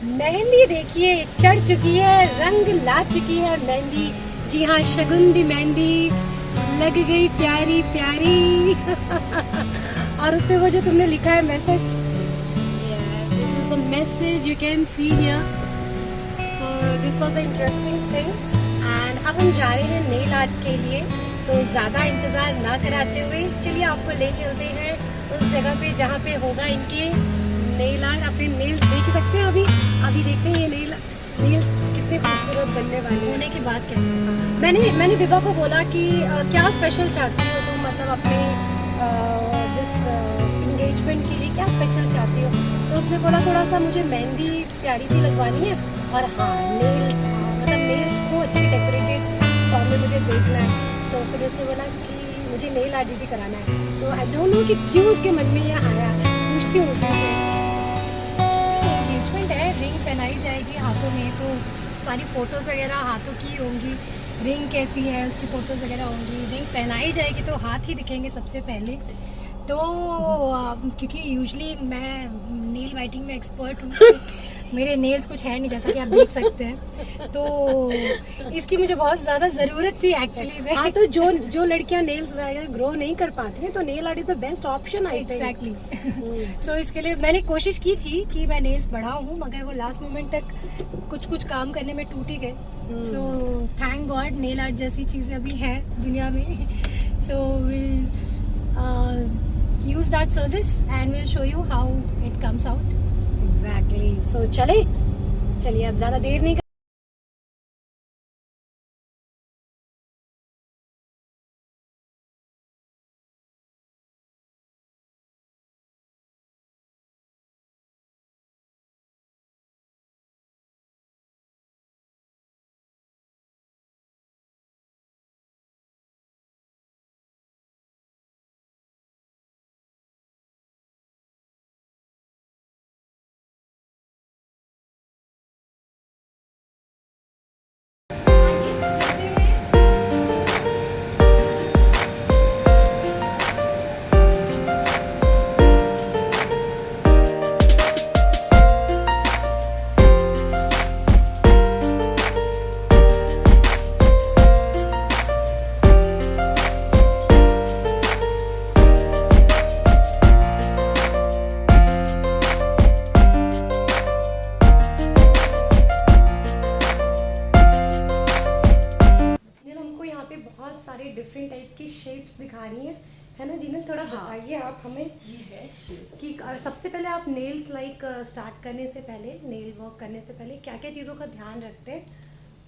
मेहंदी देखिए चढ़ चुकी है, रंग ला चुकी है मेहंदी। जी हाँ, शगुन मेहंदी लग गई प्यारी प्यारी। और उस पे वो जो तुमने लिखा है message, this is the message you can see here. So this was the interesting thing. And अब हम जा रहे हैं नेल आर्ट के लिए, तो ज़्यादा इंतज़ार ना कराते हुए चलिए आपको ले चलते हैं उस जगह पे जहाँ पे होगा इनके नेल आर्ट। अपने नेल्स देख ही सकते हैं। अभी देखते हैं ये नेल्स कितने खूबसूरत बनने वाले होने के बाद कैसे। मैंने विभा को बोला कि क्या स्पेशल चाहती हो तुम, मतलब अपने दिस इंगेजमेंट के लिए क्या स्पेशल चाहती हो। तो उसने बोला थोड़ा सा मुझे मेहंदी प्यारी सी लगवानी है, और हाँ नेल्स, मतलब नेल्स को अच्छी डेकोरेटेड फॉर्म में मुझे देखना है। तो फिर उसने बोला कि मुझे नेल आर्ट भी कराना है। तो आई डोंट नो कि क्यों उसके मन में ये आया, पूछती हूँ उससे। एंगेजमेंट है, रिंग पहनाई जाएगी हाथों में, तो सारी फ़ोटोज़ वगैरह हाथों की होंगी। रिंग कैसी है उसकी फ़ोटोज़ वगैरह होंगी। रिंग पहनाई जाएगी तो हाथ ही दिखेंगे सबसे पहले। तो क्योंकि यूजली मैं नेल वाइटिंग में एक्सपर्ट हूँ, तो मेरे नेल्स कुछ है नहीं जैसा कि आप देख सकते हैं। तो इसकी मुझे बहुत ज़्यादा ज़रूरत थी एक्चुअली में। हाँ, तो जो लड़कियां नेल्स वगैरह ग्रो नहीं कर पाती हैं तो nail art is the best option I think. Exactly. So इसके लिए मैंने कोशिश की थी कि मैं नेल्स बढ़ाऊँ, मगर वो लास्ट मोमेंट तक कुछ काम करने में टूट ही गए। So thank God nail art जैसी चीज़ें अभी हैं दुनिया में। So will use that service and we'll show you how it comes out. Exactly. So चलिए अब ज़्यादा देर नहीं हमको यहाँ पे बहुत सारे डिफरेंट टाइप की शेप्स दिखा रही हैं, है ना जिनल? थोड़ा बताइए आप हमें। ये है कि सबसे पहले आप नेल्स स्टार्ट करने से पहले, नेल वर्क करने से पहले क्या क्या चीज़ों का ध्यान रखते हैं?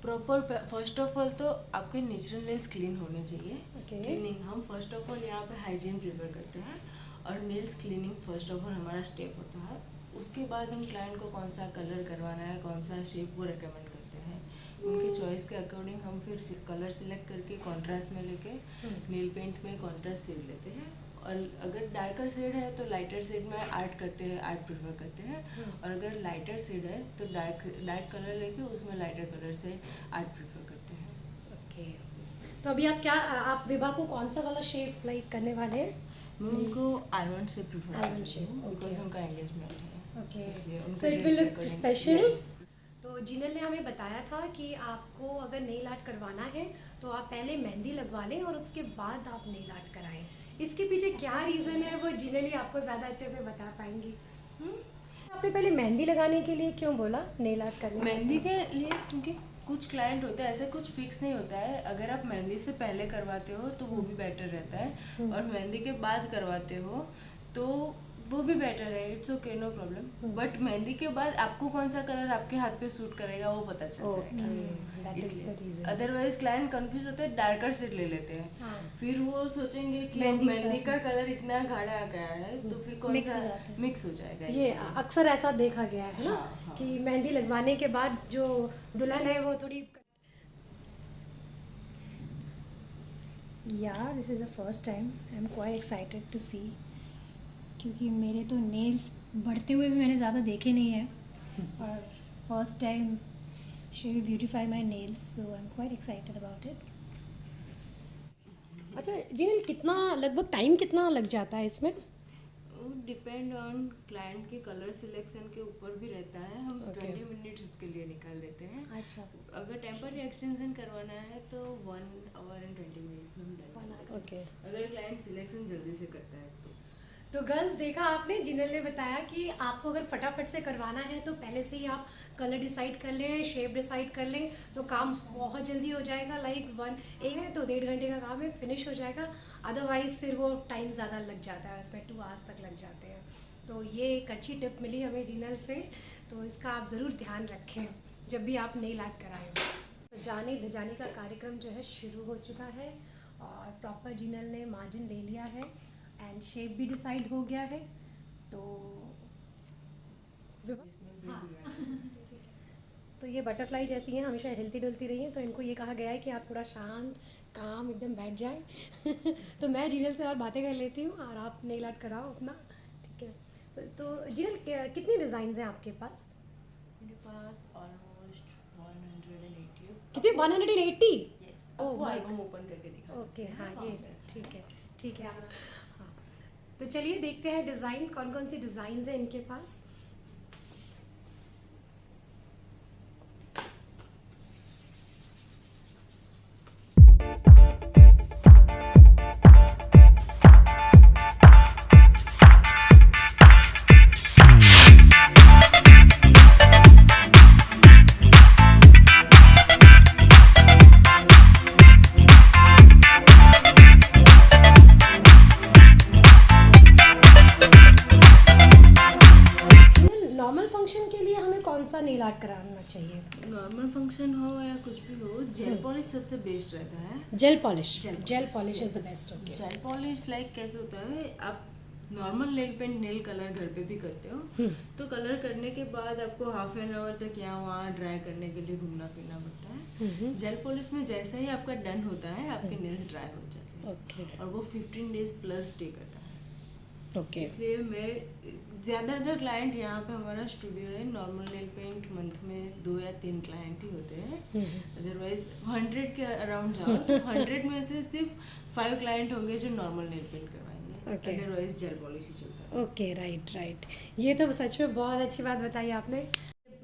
प्रॉपर फर्स्ट ऑफ ऑल तो आपके नेचुरल नेल्स क्लीन होने चाहिए। Okay. क्लीनिंग हम फर्स्ट ऑफ ऑल यहाँ पे हाइजीन प्रिपेयर करते हैं, और nails cleaning first of all हमारा स्टेप होता है। उसके बाद हम क्लाइंट को कौन सा कलर करवाना है, कौन सा शेप वो रेकमेंड करते हैं। उनके चॉइस के अकॉर्डिंग हम फिर कलर सिलेक्ट करके कॉन्ट्रास्ट में लेके नेल पेंट में कॉन्ट्रास्ट शेड लेते हैं। और अगर डार्कर शेड है तो लाइटर शेड में आर्ट करते हैं, आर्ट प्रेफर करते हैं। और अगर लाइटर शेड है तो डार्क कलर लेके उसमें लाइटर कलर से आर्ट प्रेफर करते हैं। ओके। तो अभी आप विभा को कौन सा वाला शेप करने वाले हैं? मैं उनको आलमंड से प्रेफर करती हूँ बिकॉज उनका एंगेजमेंट है। ओके, इसलिए so it will look special. तो जिनल ने हमें बताया था कि आपको अगर नेल आर्ट करवाना है तो आप पहले मेहंदी लगवा लें और उसके बाद आप नेल आर्ट कराएं। इसके पीछे क्या रीज़न है वो जिनल ही आपको ज़्यादा अच्छे से बता पाएंगी। आपने पहले मेहंदी लगाने के लिए क्यों बोला नेल आर्ट करने? मेहंदी के लिए क्योंकि कुछ क्लाइंट होते हैं ऐसे, कुछ फिक्स नहीं होता है। अगर आप मेहंदी से पहले करवाते हो तो वो भी बेटर रहता है, और मेहंदी के बाद करवाते हो तो वो भी बेटर है। It's okay, no problem. But mehndi के बाद आपको कौन सा कलर आपके हाथ पे सूट करेगा वो पता चल जाएगा। इसलिए अदरवाइज क्लाइंट कंफ्यूज होते हैं, डार्कर शेड ले लेते हैं। फिर वो सोचेंगे कि मेहंदी का कलर इतना गाढ़ा आ गया है तो फिर कौन सा मिक्स हो जाएगा। ये अक्सर ऐसा देखा गया है ना, कि मेहंदी लगवाने के बाद जो दुल्हन है वो थोड़ी this is the first time I am quite excited to see, क्योंकि मेरे तो नेल्स बढ़ते हुए भी मैंने ज़्यादा देखे नहीं है, और first time she will beautify my nails, so I am quite excited about it. अच्छा जिनल, कितना लगभग टाइम कितना लग जाता है इसमें? डिपेंड ऑन क्लाइंट के कलर सिलेक्शन के ऊपर भी रहता है। हम 20 के लिए निकाल देते हैं। अच्छा अगर टेम्पररी एक्सटेंशन करवाना है तो 1 आवर एंड 20 मिनट्स में हम डन कर देते हैं। ओके। अगर क्लाइंट सिलेक्शन जल्दी से करता है तो गर्ल्स देखा आपने, जिनल ने बताया कि आपको अगर फटाफट से करवाना है तो पहले से ही आप कलर डिसाइड कर लें, शेप डिसाइड कर लें, तो काम बहुत जल्दी हो जाएगा। लाइक 1 एक है तो 1.5 घंटे का काम है, फिनिश हो जाएगा। अदरवाइज़ फिर वो टाइम ज़्यादा लग जाता है, उसमें 2 आवर्स तक लग जाते हैं। तो ये एक अच्छी टिप मिली हमें जिनल से, तो इसका आप ज़रूर ध्यान रखें जब भी आप नेल आर्ट कराएं। तो जाने धजाने का कार्यक्रम जो है शुरू हो चुका है और प्रॉपर जिनल ने मार्जिन ले लिया है एंड शेप भी डिसाइड हो गया है। तो इसमें हाँ। भी है। तो ये बटरफ्लाई जैसी हैं, हमेशा हिलती डुलती रही हैं, तो इनको ये कहा गया है कि आप थोड़ा शांत काम एकदम बैठ जाएं। तो मैं जिनल से और बातें कर लेती हूँ और आप नेल आर्ट कराओ अपना, ठीक है। तो जिनल कितनी डिज़ाइंस हैं आपके पास? मेरे पास ऑलमोस्ट 180। कितने? 180? ओह Oh my एल्बम ओपन करके दिखा ओके, सकते हैं। हाँ ये ठीक है, ठीक है। हाँ, तो चलिए देखते हैं डिज़ाइंस, कौन कौन सी डिज़ाइंस हैं इनके पास। नॉर्मल फंक्शन के लिए हमें कौन सा नेल आर्ट कराना चाहिए? नॉर्मल फंक्शन हो या कुछ भी हो, जेल पॉलिश सबसे बेस्ट रहता है। Gel polish, Gel gel polish yes. Is the best. Okay. Gel polish like कैसे होता है, आप normal nail paint nail colour घर पे भी करते हो, तो कलर करने के बाद आपको हाफ एन आवर तक यहाँ वहाँ ड्राई करने के लिए घूमना फिरना पड़ता है। जेल पॉलिश में जैसे ही आपका डन होता है, आपके नेल्स ड्राई हो जाते हैं। ओके और वो 15 डेज प्लस स्टे करता है। ओके। इसलिए मैं ज़्यादातर क्लाइंट यहाँ पे हमारा स्टूडियो है, नॉर्मल नेल पेंट मंथ में 2 या 3 क्लाइंट ही होते हैं। अदरवाइज 100 के अराउंड जाओ तो 100 में से सिर्फ 5 क्लाइंट होंगे जो नॉर्मल नेल पेंट करवाएंगे। Okay. अदरवाइज जेल पॉलिश ही चलता है। Okay, right right. ये तो सच में बहुत अच्छी बात बताई आपने।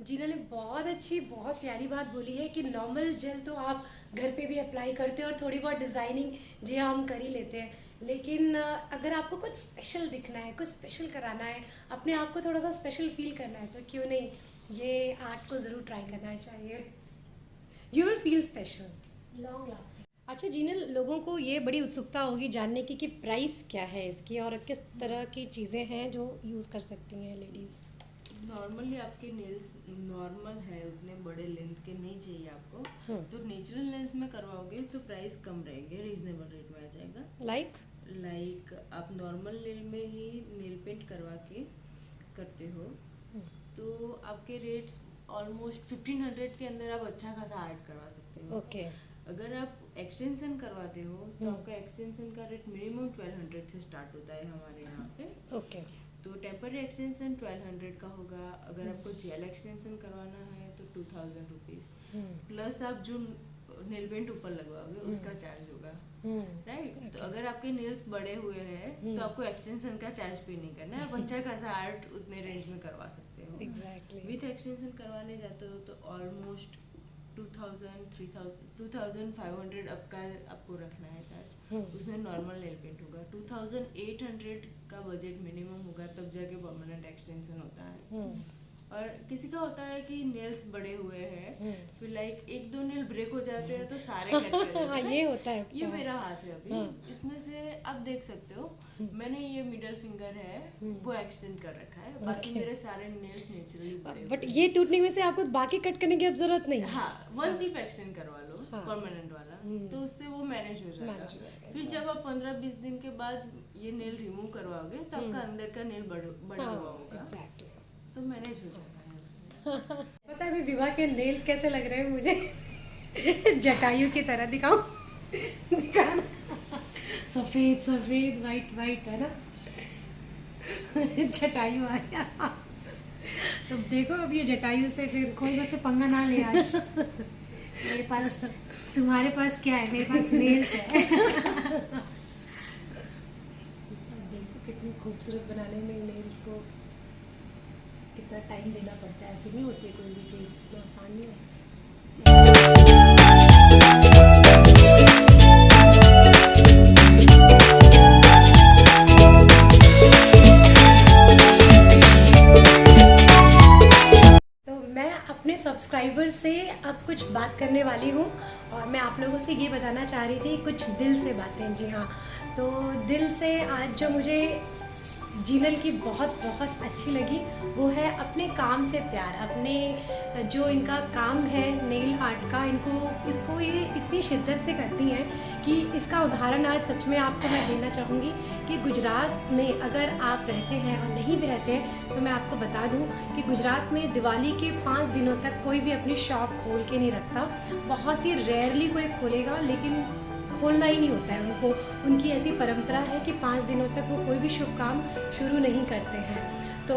जीना ने बहुत अच्छी, बहुत प्यारी बात बोली है कि नॉर्मल जेल तो आप घर पे भी अप्लाई करते हैं और थोड़ी बहुत डिज़ाइनिंग जी हम कर ही लेते हैं, लेकिन अगर आपको कुछ स्पेशल दिखना है, कुछ स्पेशल कराना है, अपने आप को थोड़ा सा स्पेशल फील करना है, तो क्यों नहीं ये आर्ट को ज़रूर ट्राई करना चाहिए। You will feel special, long lasting. अच्छा जीनल, लोगों को ये बड़ी उत्सुकता होगी जानने की कि प्राइस क्या है इसकी और किस तरह की चीज़ें हैं जो यूज़ कर सकती हैं लेडीज़। नॉर्मली आपके नेल्स नॉर्मल है, उतने बड़े लेंथ के नहीं चाहिए आपको, तो नेचुरल नेल्स में करवाओगे तो प्राइस कम रहेंगे, रीजनेबल रेट में आ जाएगा। लाइक आप नॉर्मल नेल में ही नेल पेंट करवा के करते हो तो आपके रेट्स ऑलमोस्ट 1500 के अंदर आप अच्छा खासा आर्ट करवा सकते हो। ओके। अगर आप एक्सटेंशन करवाते हो तो आपका एक्सटेंशन का रेट मिनिमम 1200 से स्टार्ट होता है हमारे यहाँ पे। ओके। तो टेम्पररी एक्सटेंशन 1200 का होगा। अगर आपको जेल एक्सटेंशन करवाना है तो 2000 रुपीज़ प्लस आप जो नेल पेंट ऊपर लगवाओगे उसका चार्ज होगा, राइट। तो अगर आपके नेल्स बड़े हुए हैं तो आपको एक्सटेंशन का चार्ज पे नहीं करना है, आप अच्छा खासा आर्ट उतने रेंज में करवा सकते हो। एग्जैक्टली। विथ एक्सटेंशन करवाने जाते हो तो ऑलमोस्ट 2000, 3000, 2500 आपको रखना है चार्ज। उसमें नॉर्मल नेल पेंट होगा 2800 का बजट मिनिमम होगा, तब जाके परमानेंट एक्सटेंशन होता है। और किसी का होता है कि नेल्स बड़े हुए हैं, फिर लाइक 1-2 नेल ब्रेक हो जाते हैं तो सारे कट कर देते हैं। ये होता है। ये मेरा हाथ है अभी, इसमें से आप देख सकते हो मैंने ये मिडल फिंगर है वो एक्सटेंड कर रखा है, बाकी मेरे सारे नेल्स नेचुरली बड़े। बट ये टूटने में से आपको बाकी कट करने की अब जरूरत नहीं। हाँ, 1 टिप एक्सटेंड करवा लो परमानेंट वाला, तो उससे वो मैनेज हो जाएगा। फिर जब आप 15-20 दिन के बाद ये नेल रिमूव करवाओगे तो आपका अंदर का नेल बड़ा हुआ होगा, तो मैनेज हो जाता है। पता है अभी विवाह के नेल्स कैसे लग रहे हैं मुझे? जटायु की तरह दिखाऊं? दिखाना। सफेद सफेद वाइट वाइट है ना। जटायु आ गया। तो देखो अब ये जटायु से फिर कोई मुझसे पंगा ना ले आज। मेरे पास, तुम्हारे पास क्या है, मेरे पास नेल्स है। देखो कितनी खूबसूरत बनाने में नेल्स को। कितना टाइम देना पड़ता है, ऐसे नहीं होती है कोई भी चीज़, इतना आसान नहीं होता। तो मैं अपने सब्सक्राइबर से अब कुछ बात करने वाली हूँ और मैं आप लोगों से ये बताना चाह रही थी कुछ दिल से बातें। जी हाँ, तो दिल से आज जो मुझे जीनल की बहुत बहुत अच्छी लगी वो है अपने काम से प्यार। अपने जो इनका काम है नेल आर्ट का, इसको ये इतनी शिद्दत से करती हैं कि इसका उदाहरण आज सच में आपको मैं देना चाहूँगी कि गुजरात में अगर आप रहते हैं और नहीं भी रहते हैं तो मैं आपको बता दूं कि गुजरात में दिवाली के 5 दिनों तक कोई भी अपनी शॉप खोल के नहीं रखता। बहुत ही रेयरली कोई खोलेगा, लेकिन खोलना ही नहीं होता है उनको। उनकी ऐसी परंपरा है कि 5 दिनों तक वो कोई भी शुभ काम शुरू नहीं करते हैं। तो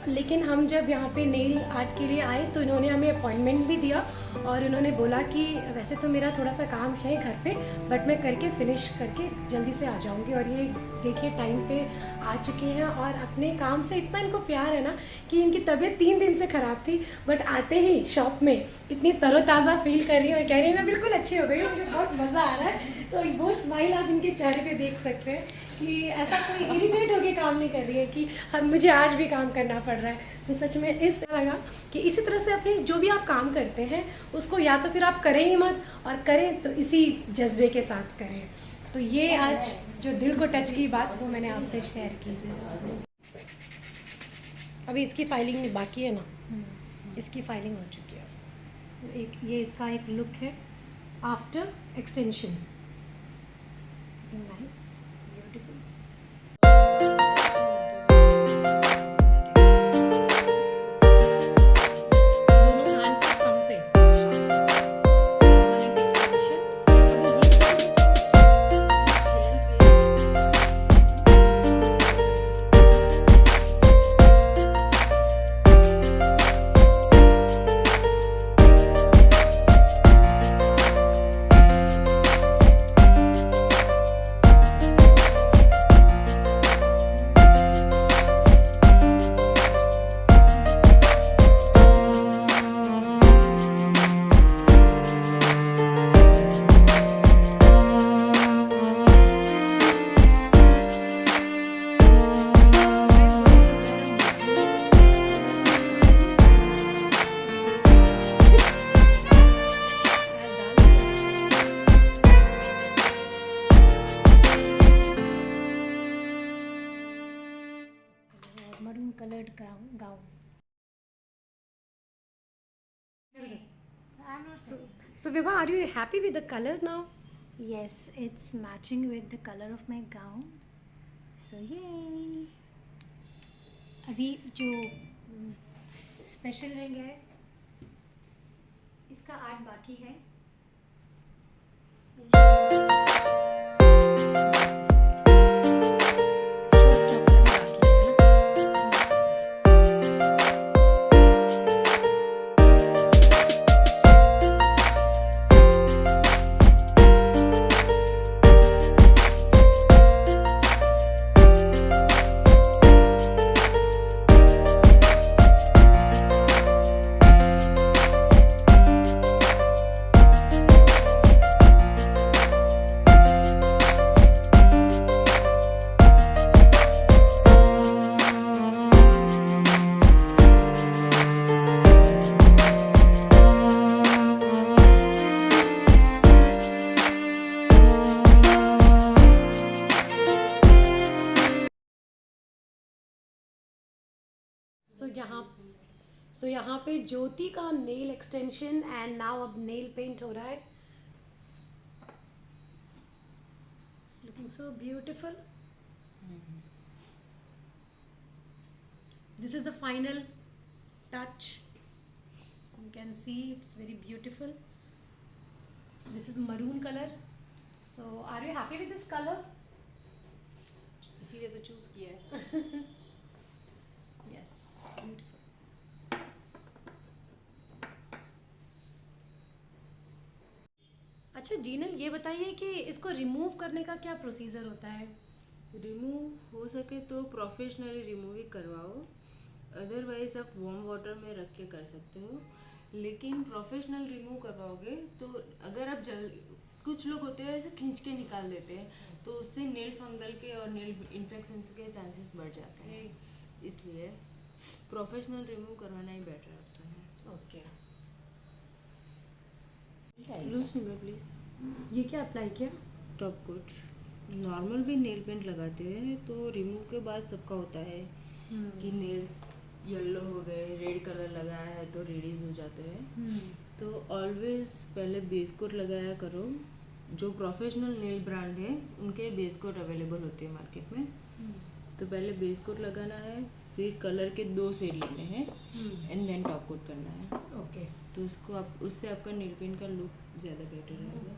लेकिन हम जब यहाँ पे नेल आर्ट के लिए आए तो इन्होंने हमें अपॉइंटमेंट भी दिया और इन्होंने बोला कि वैसे तो मेरा थोड़ा सा काम है घर पे, बट मैं करके फिनिश करके जल्दी से आ जाऊँगी। और ये देखिए टाइम पे आ चुके हैं और अपने काम से इतना इनको प्यार है ना कि इनकी तबीयत 3 दिन से ख़राब थी, बट आते ही शॉप में इतनी तरोताज़ा फील कर रही है और कह रही है मैं बिल्कुल अच्छी हो गई हूँ, मुझे बहुत मज़ा आ रहा है। तो वो स्माइल आप इनके चेहरे पे देख सकते हैं कि ऐसा कोई इरिटेट होके काम नहीं कर रही है कि मुझे आज भी काम करना पड़ रहा है। तो सच में इस लगा कि इसी तरह से अपनी जो भी आप काम करते हैं उसको या तो फिर आप करें ही मत, और करें तो इसी जज्बे के साथ करें। तो ये आज जो दिल को टच की बात वो मैंने आपसे शेयर की। अभी इसकी फाइलिंग बाकी है ना, इसकी फाइलिंग हो चुकी है। तो एक ये इसका एक लुक है after extension. Nice, beautiful. Maroon colored gown. I'm not so. So Vibha, are you happy with the color now? Yes, it's matching with the color of my gown. So yay! अभी जो special ring है इसका art बाकी है। सो यहाँ पे ज्योति का nail extension and now अब नेल पेंट हो रहा है। It's looking so beautiful. This is the final touch. So you can see it's very beautiful. This is maroon color. So are you happy with this color? इसीलिए तो choose किया है। Yes, beautiful. अच्छा जीनल, ये बताइए कि इसको रिमूव करने का क्या प्रोसीजर होता है? रिमूव हो सके तो प्रोफेशनली रिमूव ही करवाओ, अदरवाइज आप वार्म वाटर में रख के कर सकते हो, लेकिन प्रोफेशनल रिमूव करवाओगे तो अगर आप कुछ लोग होते हैं ऐसे खींच के निकाल देते हैं, तो उससे नेल फंगल के और नेल इन्फेक्शन के चांसेस बढ़ जाते हैं, इसलिए प्रोफेशनल रिमूव करवाना ही बेटर होता है। Okay, loose finger please. ये क्या अप्लाई किया? Top coat. नॉर्मल भी नेल पेंट लगाते हैं तो रिमूव के बाद सबका होता है कि नेल्स येलो हो गए, रेड कलर लगाया है तो रेडीज हो जाते हैं। तो ऑलवेज पहले बेस कोट लगाया करो। जो प्रोफेशनल नेल ब्रांड है उनके बेस कोट अवेलेबल होते हैं मार्केट में। तो पहले बेस कोट लगाना है, फिर कलर के 2 शेड लेने हैं एंड देन टॉप कोट करना है। ओके, तो उससे आपका नेल पेंट का लुक ज़्यादा बेटर रहेगा।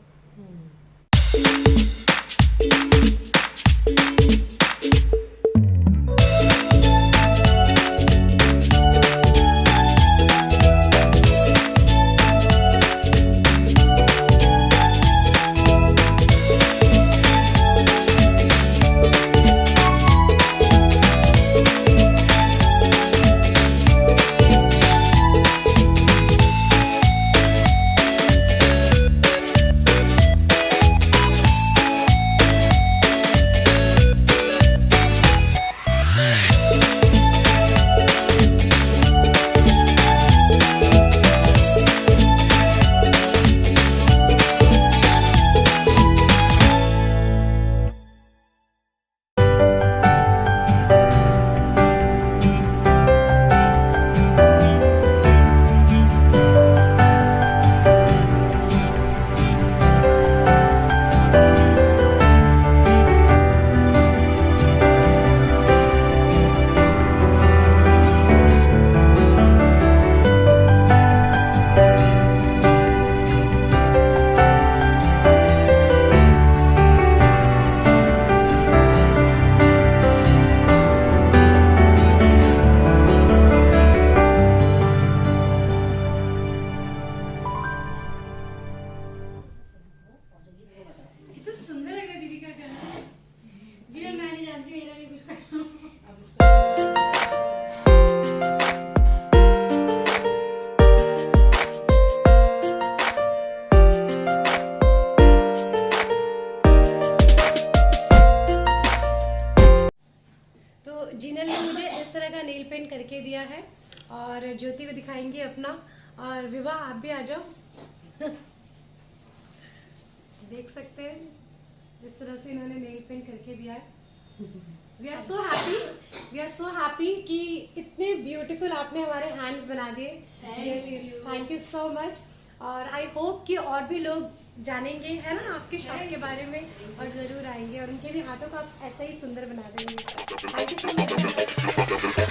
जिनल ने मुझे इस तरह का नेल पेंट करके दिया है और ज्योति को दिखाएंगे अपना। और विवाह आप भी आ जाओ। देख सकते हैं इस तरह से इन्होंने नेल पेंट करके दिया है। वी आर सो हैप्पी कि इतने ब्यूटीफुल आपने हमारे हैंड्स बना दिए। Thank you so much. और आई होप कि और भी लोग जानेंगे, है ना, आपके शॉप के बारे में और ज़रूर आएंगे और उनके भी हाथों को आप ऐसा ही सुंदर बना देंगे। Thank you so much.